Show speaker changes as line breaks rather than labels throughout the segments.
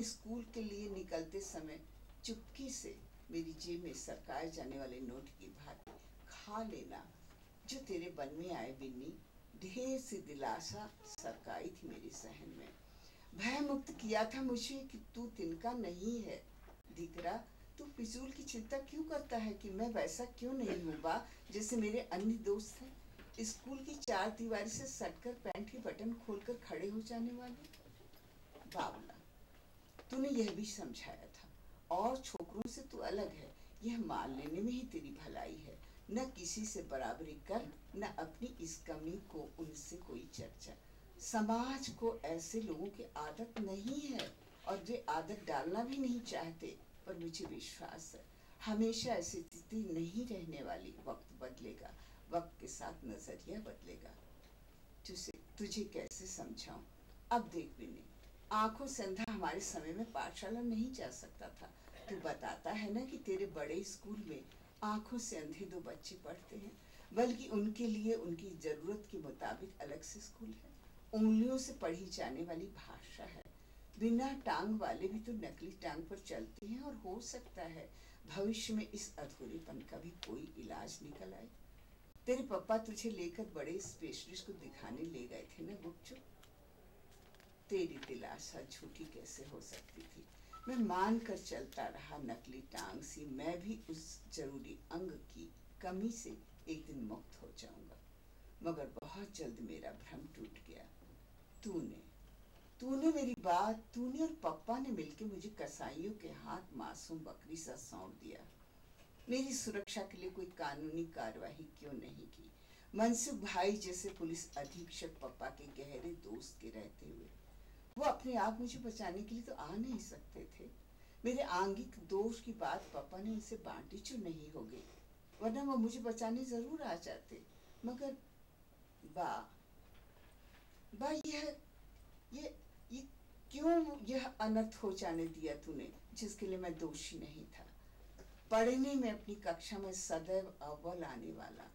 School के लिए निकलते समय चुपके से मेरी जेब में सरकाए जाने वाले नोट की भांति खा लेना जो तेरे मन में आए बिन्नी। ढेर सी दिलासा सरकाई थी मेरे सहन में, भय मुक्त किया था मुझे कि तू तिनका नहीं है। दीकरा, तू फिजूल की चिंता क्यों करता है कि मैं वैसा क्यों नहीं हूँ बा जैसे मेरे अन्य दोस्त हैं, स्कूल की चार दीवारी से सटकर पैंट के बटन खोलकर खड़े हो जाने वाले। बावला, तूने यह भी समझाया था और छोकरों से तू अलग है, यह मान लेने में ही तेरी भलाई है। न किसी से बराबरी कर, न अपनी इस कमी को उनसे कोई चर्चा। समाज को ऐसे लोगों की आदत नहीं है और वे आदत डालना भी नहीं चाहते, पर मुझे विश्वास है हमेशा ऐसी स्थिति नहीं रहने वाली। वक्त बदलेगा, वक्त के साथ नजरिया बदलेगा। तुझे कैसे समझाऊं? अब देख बिन्नी, आंखों से अंधा हमारे समय में पाठशाला नहीं जा सकता था। तू बताता है ना कि तेरे बड़े स्कूल में आंखों से अंधे दो बच्चे पढ़ते हैं, बल्कि उनके लिए उनकी जरूरत के मुताबिक अलग से स्कूल है। उंगलियों से पढ़ी जाने वाली भाषा है। बिना टांग वाले भी तो नकली टांग पर चलते हैं, और हो सकता है भविष्य में इस अधूरेपन का भी कोई इलाज निकल आए। तेरे पापा तुझे लेकर बड़े स्पेशलिस्ट को दिखाने ले गए थे ना गुपचुप। तेरी दिलासा झूठी कैसे हो सकती थी? मैं मान कर चलता रहा नकली टांग सी, मैं भी उस जरूरी अंग की कमी से एक दिन मुक्त हो जाऊंगा। मगर बहुत जल्द मेरा भ्रम टूट गया। तूने मेरी बात, तूने और पप्पा ने मिलकर मुझे कसाईयों के हाथ मासूम बकरी सा सौंप दिया। मेरी सुरक्षा के लिए कोई कानूनी कार्यवाही क्यों नहीं की? मनसुख भाई जैसे पुलिस अधीक्षक पप्पा के गहरे दोस्त के रहते हुए वो अपने आप मुझे बचाने के लिए तो आ नहीं सकते थे। मेरे आंगिक दोष की बात पापा ने उनसे बांटी जो नहीं हो गई, वरना वो मुझे बचाने जरूर आ जाते। मगर बा ये क्यों यह अनर्थ हो जाने दिया तूने, जिसके लिए मैं दोषी नहीं था। पढ़ने में अपनी कक्षा में सदैव अव्वल आने वाला।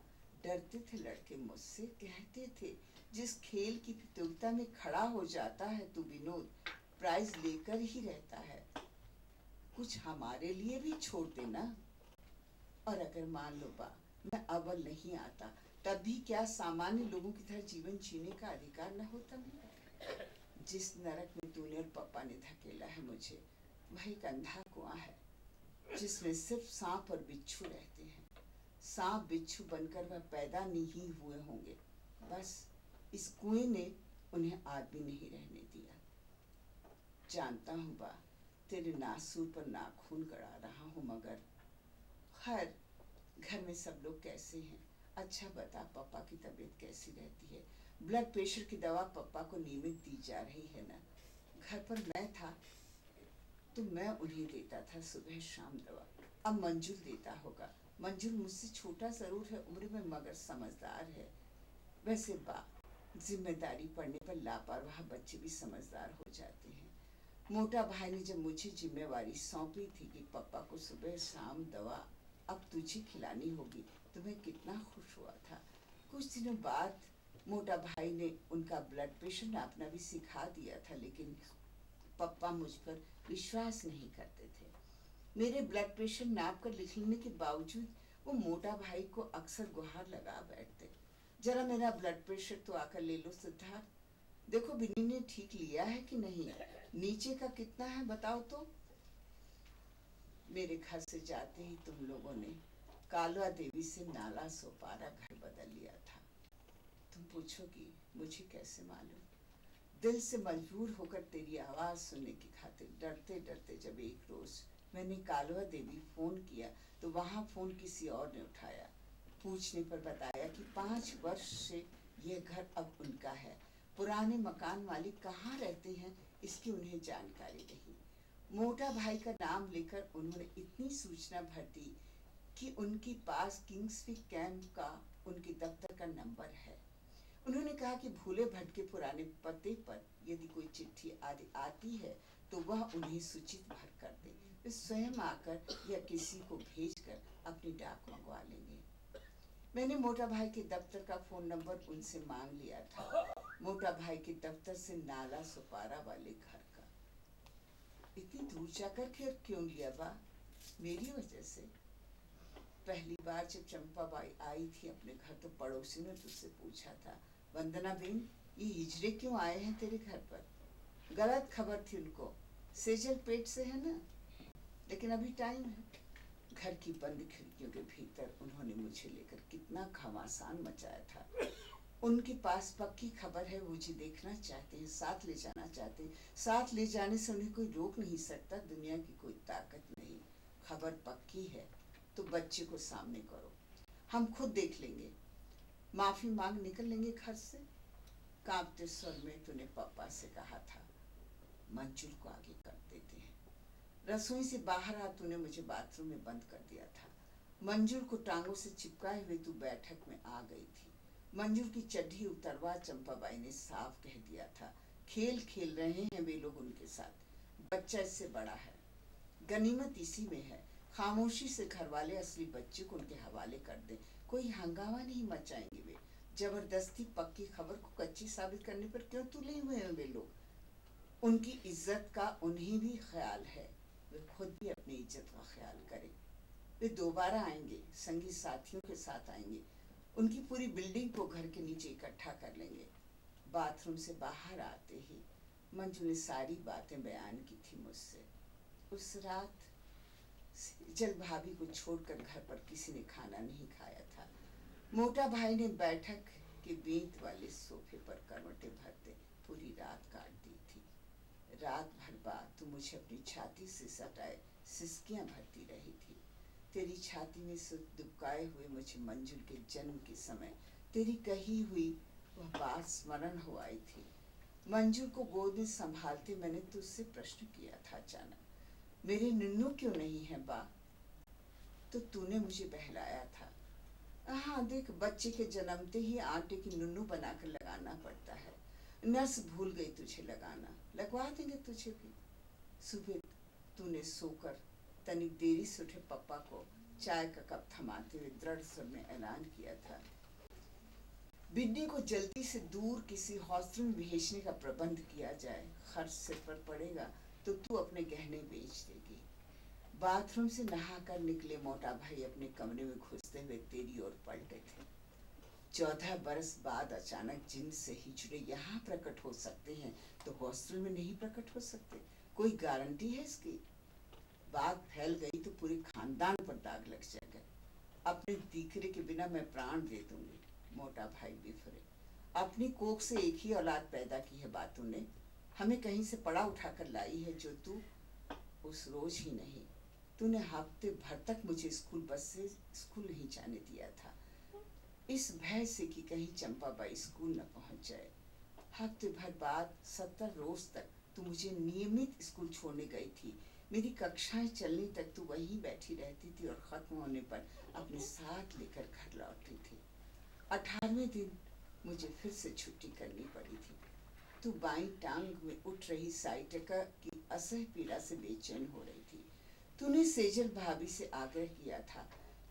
डरते थे लड़के मुझसे, कहते थे जिस खेल की प्रतियोगिता में खड़ा हो जाता है तू विनोद, प्राइज लेकर ही रहता है, कुछ हमारे लिए भी छोड़ देना। और अगर मान लो बा मैं अव्वल नहीं आता, तब भी क्या सामान्य लोगों की तरह जीवन जीने का अधिकार न होता मेरा? जिस नरक में तूने और पापा ने धकेला है मुझे, वह एक अंधा कुआं है जिसमें सिर्फ सांप और बिच्छू रहते हैं। सांप बिच्छू बनकर वह पैदा नहीं हुए होंगे, बस इस कुएं ने उन्हें आदमी नहीं रहने दिया। जानता हूँ बा, तेरे नासूर पर नाखून गड़ा रहा हूँ, मगर खैर, घर में सब लोग कैसे हैं? अच्छा बता, पापा की तबीयत कैसी रहती है? ब्लड प्रेशर की दवा पापा को नियमित दी जा रही है ना? घर पर मैं था तो मैं उन्हें देता था सुबह शाम दवा। अब मंजुल देता होगा। मंजुल मुझसे छोटा जरूर है उम्र में, मगर समझदार है। वैसे बा, जिम्मेदारी पड़ने पर लापरवाह बच्चे भी समझदार हो जाते हैं। मोटा भाई ने जब मुझे जिम्मेवारी सौंपी थी कि पापा को सुबह शाम दवा अब तुझे खिलानी होगी, तो मैं कितना खुश हुआ था। कुछ दिनों बाद मोटा भाई ने उनका ब्लड प्रेशर नापना भी सिखा दिया था, लेकिन पापा मुझ पर विश्वास नहीं करते थे। मेरे ब्लड प्रेशर नाप कर लिखने के बावजूद वो मोटा भाई को अक्सर गुहार लगा बैठते, जरा मेरा ब्लड प्रेशर तो आकर ले लो सिद्धार्थ, देखो बिन्नी ने ठीक लिया है कि नहीं, नीचे का कितना है बताओ तो। मेरे घर से जाते ही तुम लोगों ने कालवा देवी से नाला सोपारा घर बदल लिया था। तुम पूछोगी मुझे कैसे मालूम? दिल से मजबूर होकर तेरी आवाज सुनने की खातिर डरते डरते जब एक रोज मैंने कालवा देवी फोन किया, तो वहां फोन किसी और ने उठाया। पूछने पर बताया कि 5 वर्ष से यह घर अब उनका है। पुराने मकान मालिक कहाँ रहते हैं इसकी उन्हें जानकारी नहीं। मोटा भाई का नाम लेकर उन्होंने इतनी सूचना भर दी कि उनके पास किंग्सफी कैंप का उनके दफ्तर का नंबर है। उन्होंने कहा कि भूले भटके पुराने पते पर यदि कोई चिट्ठी आदि आती है तो वह उन्हें सूचित भर कर दे। वे स्वयं आकर या किसी को भेजकर अपनी डाक मंगवा लेंगे। मैंने मोटा भाई के दफ्तर का फोन नंबर उनसे मांग लिया था, मोटा भाई के दफ्तर से नाला सुपारा वाले घर का। दूर जाकर के क्यों लिया बा? मेरी वजह से। पहली बार जब चंपाबाई आई थी अपने घर तो पड़ोसी ने तुझसे पूछा था, वंदना बेन ये हिजड़े क्यों आए हैं तेरे घर पर? गलत खबर थी उनको, सेजल पेट से है ना, लेकिन अभी टाइम है। घर की बंद खिड़कियों के भीतर उन्होंने मुझे लेकर कितना घमासान मचाया था। उनके पास पक्की खबर है, मुझे देखना चाहते हैं, साथ ले जाना चाहते हैं। साथ ले जाने से उन्हें कोई रोक नहीं सकता, दुनिया की कोई ताकत नहीं। खबर पक्की है तो बच्चे को सामने करो, हम खुद देख लेंगे। माफी मांग निकल लेंगे घर से। कांपते स्वर में तूने पापा से कहा था। मंजुल को आगे कर देते हैं। रसोई से बाहर आ तूने मुझे बाथरूम में बंद कर दिया था। मंजुल को टांगों से चिपकाए हुए तू बैठक में आ गई थी। मंजुल की चड्ढी उतरवा चंपाबाई ने साफ कह दिया था। खेल खेल रहे हैं वे लोग उनके साथ, बच्चा इससे बड़ा है, गनीमत इसी में है। खामोशी से घर वाले असली बच्चे को उनके हवाले कर दे, कोई हंगामा नहीं मचाएंगे वे। जबरदस्ती पक्की खबर को कच्ची साबित करने पर क्यों तुले हुए हैं वे लोग? उनकी इज्जत का उन्हें भी ख्याल है, वे खुद भी अपनी इज्जत का ख्याल करें। वे दोबारा आएंगे, संगी साथियों के साथ आएंगे, उनकी पूरी बिल्डिंग को घर के नीचे इकट्ठा कर लेंगे। बाथरूम से बाहर आते ही मंजू ने सारी बातें बयान की थी मुझसे। उस रात सेजल भाभी को छोड़कर घर पर किसी ने खाना नहीं खाया था। मोटा भाई ने बैठक के बेंत वाले सोफे पर करवटें भरते पूरी रात काट दी थी। रात भर बाद तो मुझे अपनी छाती से सटाए सिसकियां भरती रही थी। तेरी छाती में से दुबकाए हुए मुझे मंजुल के जन्म के समय तेरी कही हुई वह बात स्मरण हो आई थी। मंजुल को गोद में संभालते मैंने तुझसे प्रश्न किया था अचानक, मेरे नन्नू क्यों नहीं है बा? तो तूने मुझे बहलाया था। हाँ देख, बच्चे के जन्मते ही आटे की नुन्नू बनाकर लगाना पड़ता है। नर्स भूल गई तुझे लगाना, लगवा देंगे तुझे भी। सुबह तूने सोकर तनिक देरी से उठे पप्पा को चाय का कप थमाते हुए दृढ़ स्वर में ऐलान किया था, बिन्नी को जल्दी से दूर किसी हॉस्टल में भेजने का प्रबंध किया जाए। खर्च सिर पर पड़ेगा तो तू अपने गहने बेच देगी। बाथरूम से नहाकर निकले मोटा भाई अपने कमरे में घुसते हुए तेरी ओर पलटे थे। 14 बरस बाद अचानक जिन से हिजड़े यहाँ प्रकट हो सकते हैं तो हॉस्टल में नहीं प्रकट हो सकते? कोई गारंटी है इसकी? बात फैल गई तो पूरे खानदान पर दाग लग जाएगा। अपने दीकरे के बिना मैं प्राण दे दूंगी। मोटा भाई बिफरे। अपनी कोख से एक ही औलाद पैदा की है बातों ने, हमें कहीं से पड़ा उठाकर लाई है जो तू उस रोज ही नहीं। तूने हफ्ते भर तक मुझे स्कूल बस से स्कूल नहीं जाने दिया था, इस भय से कि कहीं चंपाबाई स्कूल न पहुंच जाए। हफ्ते भर बाद 70 रोज तक तू मुझे नियमित स्कूल छोड़ने गई थी। मेरी कक्षाएं चलने तक तू वहीं बैठी रहती थी और खत्म होने पर अपने साथ लेकर घर लौटती थी। 18वें दिन मुझे फिर से छुट्टी करनी पड़ी थी। तू बाईं टांग में उठ रही साइटिका की असह पीड़ा से बेचैन हो रही थी। तूने सेजल भाभी से आग्रह किया था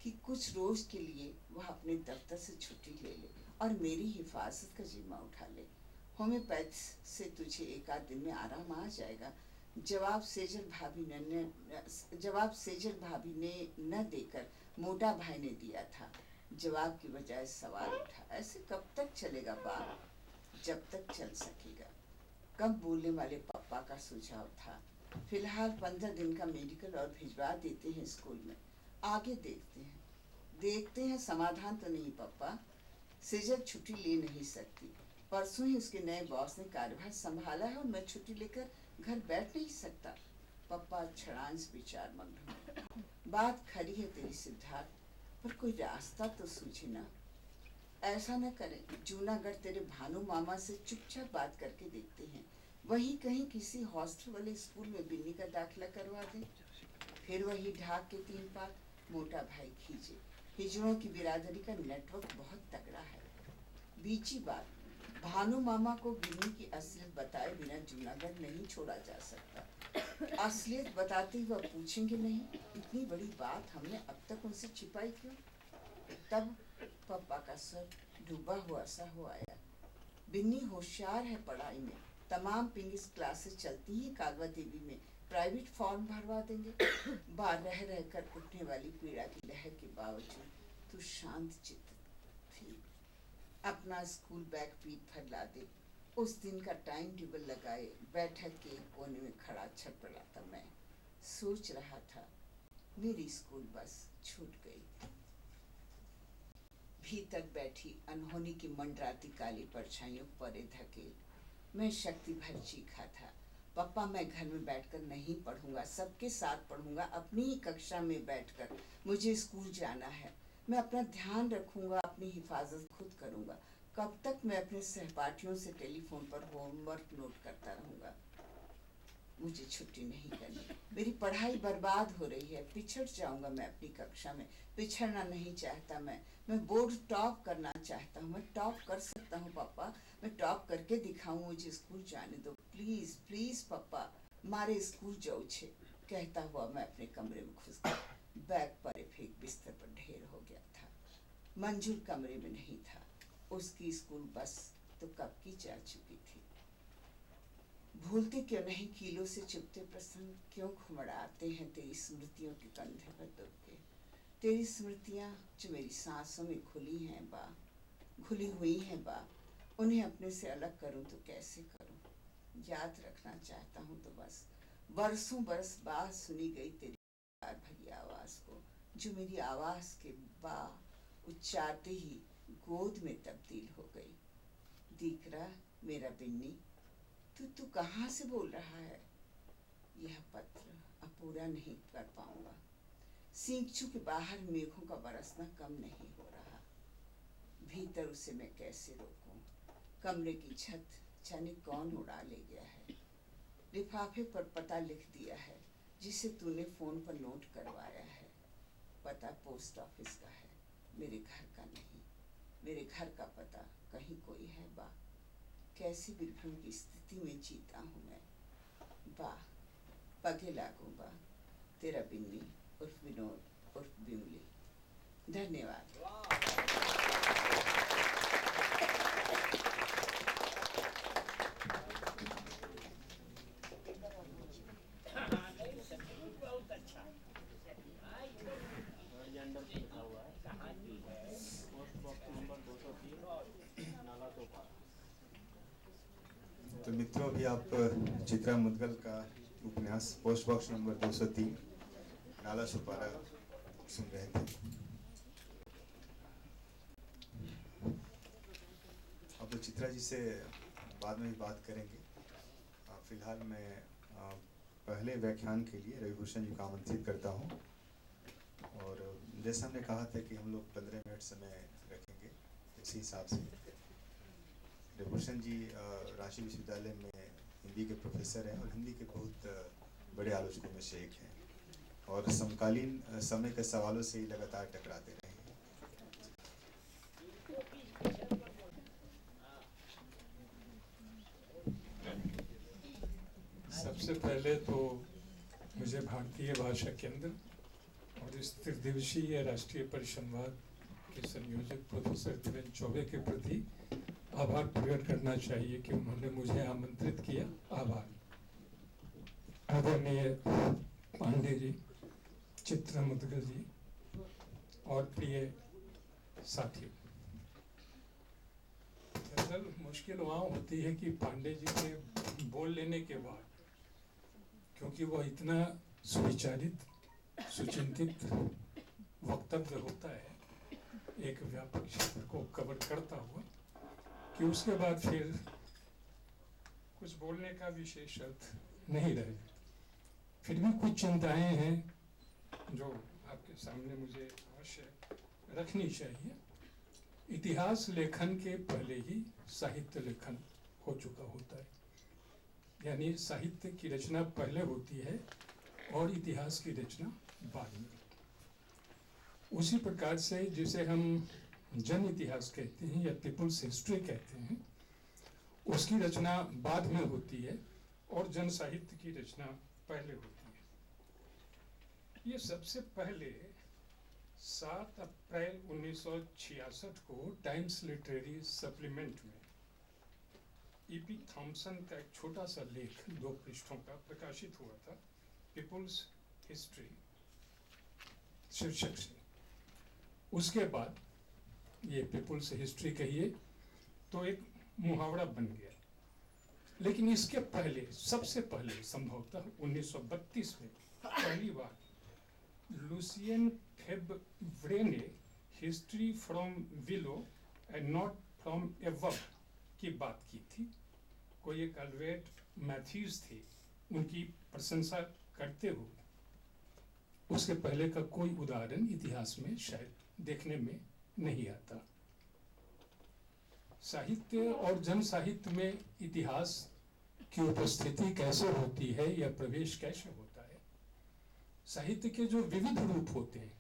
कि कुछ रोज के लिए वह अपने दफ्तर से छुट्टी ले ले और मेरी हिफाजत का जिम्मा उठा ले। होम्योपैथ से तुझे एक आध दिन में आराम आ जाएगा। जवाब सेजल भाभी ने न देकर मोटा भाई ने दिया था। जवाब की बजाय सवाल उठा, ऐसे कब तक चलेगा बाप? जब तक चल सकेगा। कब बोलने वाले पापा का सुझाव था, फिलहाल 15 दिन का मेडिकल और भिजवा देते हैं स्कूल में, आगे देखते हैं समाधान तो नहीं पापा। सेजल छुट्टी ले नहीं सकती, परसों ही उसके नए बॉस ने कार्यभार संभाला है और मैं छुट्टी लेकर घर बैठ नहीं सकता। पापा क्षणांश विचार मग्न हुए। बात खरी है तेरी सिद्धार्थ, पर कोई रास्ता तो सूझे ना। ऐसा न करें, जूनागढ़ तेरे भानु मामा से चुपचाप बात करके देखते हैं, वहीं कहीं किसी हॉस्टल वाले स्कूल में बिन्नी का दाखिला करवा दें। फिर वही ढाक के 3 पात। मोटा भाई खींचे। हिजड़ों की बिरादरी का नेटवर्क बहुत तगड़ा है। बीची बात, भानु मामा को बिन्नी की असलियत बताए बिना जूनागढ़ नहीं छोड़ा जा सकता। असलियत बताते हुए पूछेंगे नहीं, इतनी बड़ी बात हमने अब तक उनसे छिपाई क्यों? तब पापा का सर डूबा हुआ सा हो आया। बिन्नी होशियार है पढ़ाई में, तमाम पिंगिस क्लासेस चलती हैं कालवा देवी में, प्राइवेट फॉर्म भरवा देंगे। बाहर रह रहकर उठने वाली पीड़ा की लहर के बावजूद तू शांत चित्त थी। अपना स्कूल बैग पीठ पर ला दे। उस दिन का टाइम टेबल लगाए बैठक के कोने में खड़ा छटपटाता मैं सोच रहा था, मेरी स्कूल बस छूट गई। भीतर बैठी अनहोनी की मंडराती काली परछाइयों परे धकेल मैं शक्ति भर चीखा था, पापा मैं घर में बैठकर नहीं पढ़ूंगा, सबके साथ पढ़ूंगा, अपनी ही कक्षा में बैठकर। मुझे स्कूल जाना है, मैं अपना ध्यान रखूंगा, अपनी हिफाजत खुद करूंगा। कब तक मैं अपने सहपाठियों से टेलीफोन पर होमवर्क नोट करता रहूंगा? मुझे छुट्टी नहीं करनी, मेरी पढ़ाई बर्बाद हो रही है, पिछड़ जाऊंगा मैं अपनी कक्षा में। पिछड़ना नहीं चाहता मैं बोर्ड टॉप करना चाहता हूँ। मैं टॉप कर सकता हूँ पापा, मैं टॉप करके दिखाऊं, मुझे स्कूल जाने दो प्लीज प्लीज पापा, मारे स्कूल जाओ छे, कहता हुआ मैं अपने कमरे में घुस गया। बैग परे फेंक बिस्तर पर ढेर हो गया था। मंजूर कमरे में नहीं था, उसकी स्कूल बस तो कब की जा चुकी थी। भूलते क्यों नहीं कीलों से चुपते प्रसंग, क्यों घुमड़ाते हैं तेरी स्मृतियों के कंधे पर दब के। तेरी स्मृतियाँ जो मेरी सांसों में घुली हुई हैं बा, उन्हें अपने से अलग करूं तो कैसे करूं? याद रखना चाहता हूं तो बस बरसों बरस बाद सुनी गई तेरी प्यार भरी आवाज को, जो मेरी आवाज के बा उच्चारते ही गोद में तब्दील हो गई। दीकरा मेरा बिन्नी, तू कहाँ से बोल रहा है? यह पत्र अब पूरा नहीं कर पाऊंगा। सींचू के बाहर मेघों का बरसना कम नहीं हो रहा, भीतर उसे मैं कैसे रोकूं? कमरे की छत जाने कौन उड़ा ले गया है। लिफाफे पर पता लिख दिया है जिसे तूने फोन पर नोट करवाया है। पता पोस्ट ऑफिस का है, मेरे घर का नहीं। मेरे घर का पता कहीं कोई है बा? कैसी विभ्रम की स्थिति में जीता हूँ मैं बा। पगे लागू बा, तेरा बिन्नी उर्फ विनोद उर्फ बिमली। धन्यवाद।
तो मित्रों, अभी आप चित्रा मुदगल का उपन्यास पोस्ट बॉक्स नंबर 203 नाला सुपारा सुन रहे थे। अब तो चित्रा जी से बाद में भी बात करेंगे। फिलहाल मैं पहले व्याख्यान के लिए रविभूषण जी को आमंत्रित करता हूँ। और जैसा हमने कहा था कि हम लोग 15 मिनट समय रखेंगे, इसी हिसाब से रविभूषण जी रांची विश्वविद्यालय में हिंदी के प्रोफेसर हैं और हिंदी के बहुत बड़े आलोचकों में से एक हैं, और समकालीन समय के सवालों से ही लगातार टकराते रहे हैं।
सबसे पहले तो मुझे भारतीय भाषा केंद्र और इस त्रिदिवसीय राष्ट्रीय परिसंवाद के संयोजक प्रोफेसर धीरेन्द्र चौबे के प्रति आभार प्रकट करना चाहिए कि उन्होंने मुझे आमंत्रित किया। आभार। आदरणीय पांडे जी, चित्रा मुदगल जी और प्रिय साथियों, दरअसल मुश्किल वहाँ होती है कि पांडे जी के बोल लेने के बाद, क्योंकि वह इतना सुविचारित सुचिंतित वक्तव्य होता है, एक व्यापक क्षेत्र को कवर करता हुआ, कि उसके बाद फिर कुछ बोलने का विशेष अर्थ नहीं रहे। फिर भी कुछ चिंताएं हैं जो आपके सामने मुझे अवश्य रखनी चाहिए। इतिहास लेखन के पहले ही साहित्य लेखन हो चुका होता है, यानी साहित्य की रचना पहले होती है और इतिहास की रचना बाद में। उसी प्रकार से जिसे हम जन इतिहास कहते हैं या पीपुल्स हिस्ट्री कहते हैं, उसकी रचना बाद में होती है और जन साहित्य की रचना पहले होती है। ये सबसे पहले 7 अप्रैल 1966 को टाइम्स लिटरेरी सप्लीमेंट में E.P. थॉम्सन का एक छोटा सा लेख 2 पृष्ठों का प्रकाशित हुआ था, पीपुल्स हिस्ट्री शीर्षक से। उसके बाद ये पीपुल्स हिस्ट्री कहिए तो एक मुहावरा बन गया। लेकिन इसके पहले, सबसे पहले संभवतः 1932 में पहली बार लुसियन फेब्रे ने history from willow and not from एवब की बात की थी। कोई एक अल्वेट मैथ्यूज थे, उनकी प्रशंसा करते हुए। उसके पहले का कोई उदाहरण इतिहास में शायद देखने में नहीं आता। साहित्य और जन साहित्य में इतिहास की उपस्थिति कैसे होती है या प्रवेश कैसे होता है। साहित्य के जो विविध रूप होते हैं,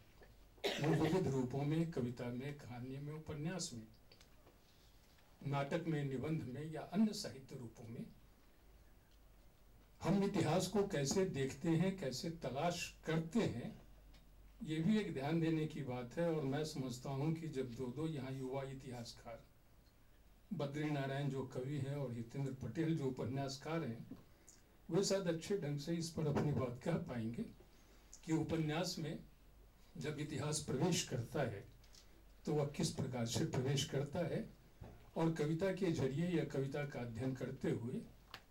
उन विविध रूपों में कविता में, कहानी में, उपन्यास में, नाटक में, निबंध में या अन्य साहित्य रूपों में हम इतिहास को कैसे देखते हैं, कैसे तलाश करते हैं, ये भी एक ध्यान देने की बात है। और मैं समझता हूँ कि जब दो यहाँ युवा इतिहासकार, बद्री नारायण जो कवि हैं और हितेंद्र पटेल जो उपन्यासकार हैं, वे शायद अच्छे ढंग से इस पर अपनी बात कह पाएंगे कि उपन्यास में जब इतिहास प्रवेश करता है तो वह किस प्रकार से प्रवेश करता है, और कविता के जरिए या कविता का अध्ययन करते हुए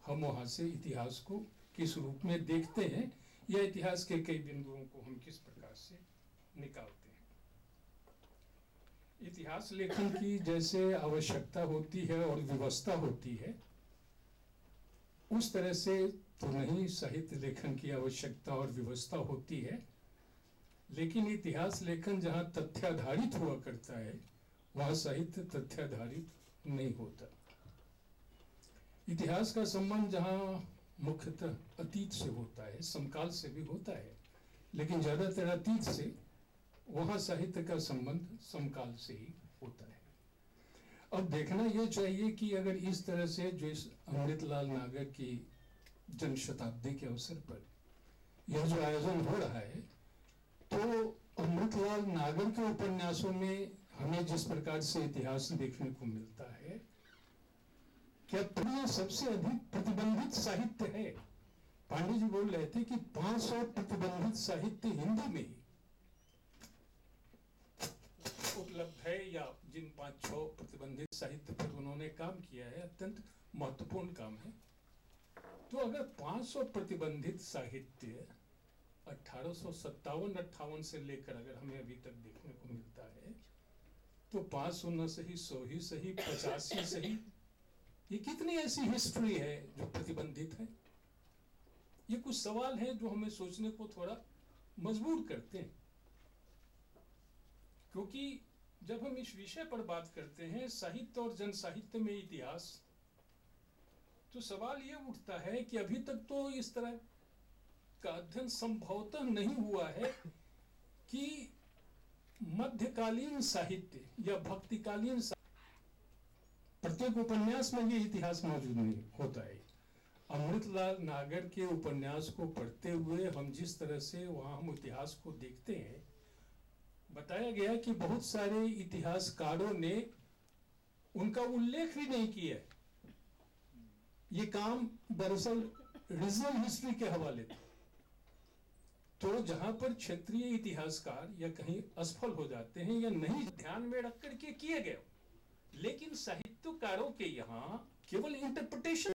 हम वहाँ से इतिहास को किस रूप में देखते हैं या इतिहास के कई बिंदुओं को हम किस प्रकार से निकालते हैं। इतिहास लेखन की जैसे आवश्यकता होती है और व्यवस्था होती है, उस तरह से तो नहीं साहित्य लेखन की आवश्यकता और व्यवस्था होती है। लेकिन इतिहास लेखन जहाँ तथ्याधारित हुआ करता है, वहाँ साहित्य तथ्याधारित नहीं होता। इतिहास का संबंध जहाँ मुख्यतः अतीत से होता है, समकाल से भी होता है, लेकिन ज्यादातर अतीत से, वहाँ साहित्य का संबंध समकाल से ही होता है। अब देखना यह चाहिए कि अगर इस तरह से जो इस अमृतलाल नागर की जन्म शताब्दी के अवसर पर यह जो आयोजन हो रहा है, तो अमृतलाल नागर के उपन्यासों में हमें जिस प्रकार से इतिहास देखने को मिलता है, क्या यह सबसे अधिक प्रतिबंधित साहित्य है। पांडे जी बोल रहे थे कि 500 प्रतिबंधित साहित्य हिंदी में उपलब्ध है, या जिन 5-6 प्रतिबंधित साहित्य पर उन्होंने काम किया है, अत्यंत महत्वपूर्ण काम है। तो अगर 500 प्रतिबंधित साहित्य 1857-58 से लेकर अगर हमें अभी तक देखने को मिलता है, तो 500 न सही, 100 ही सही, 50 ही सही, ये कितनी ऐसी हिस्ट्री है जो प्रतिबंधित है। ये कुछ सवाल हैं जो हमें सोचने को थोड़ा मजबूर करते हैं, क्योंकि जब हम इस विषय पर बात करते हैं, साहित्य और जन साहित्य में इतिहास, तो सवाल ये उठता है कि अभी तक तो इस तरह का अध्ययन संभवतः नहीं हुआ है कि मध्यकालीन साहित्य या भक्तिकालीन प्रत्येक उपन्यास में ये इतिहास मौजूद नहीं होता है। अमृतलाल नागर के उपन्यास को पढ़ते हुए हम जिस तरह से वहाँ हम इतिहास को देखते हैं, बताया गया कि बहुत सारे इतिहासकारों ने उनका उल्लेख भी नहीं किया। ये काम दरअसल रीजनल हिस्ट्री के हवाले था। तो जहां पर क्षेत्रीय इतिहासकार या कहीं असफल हो जाते हैं या नहीं ध्यान में रख करके किए गए, लेकिन साहित्यकारों के यहाँ केवल इंटरप्रिटेशन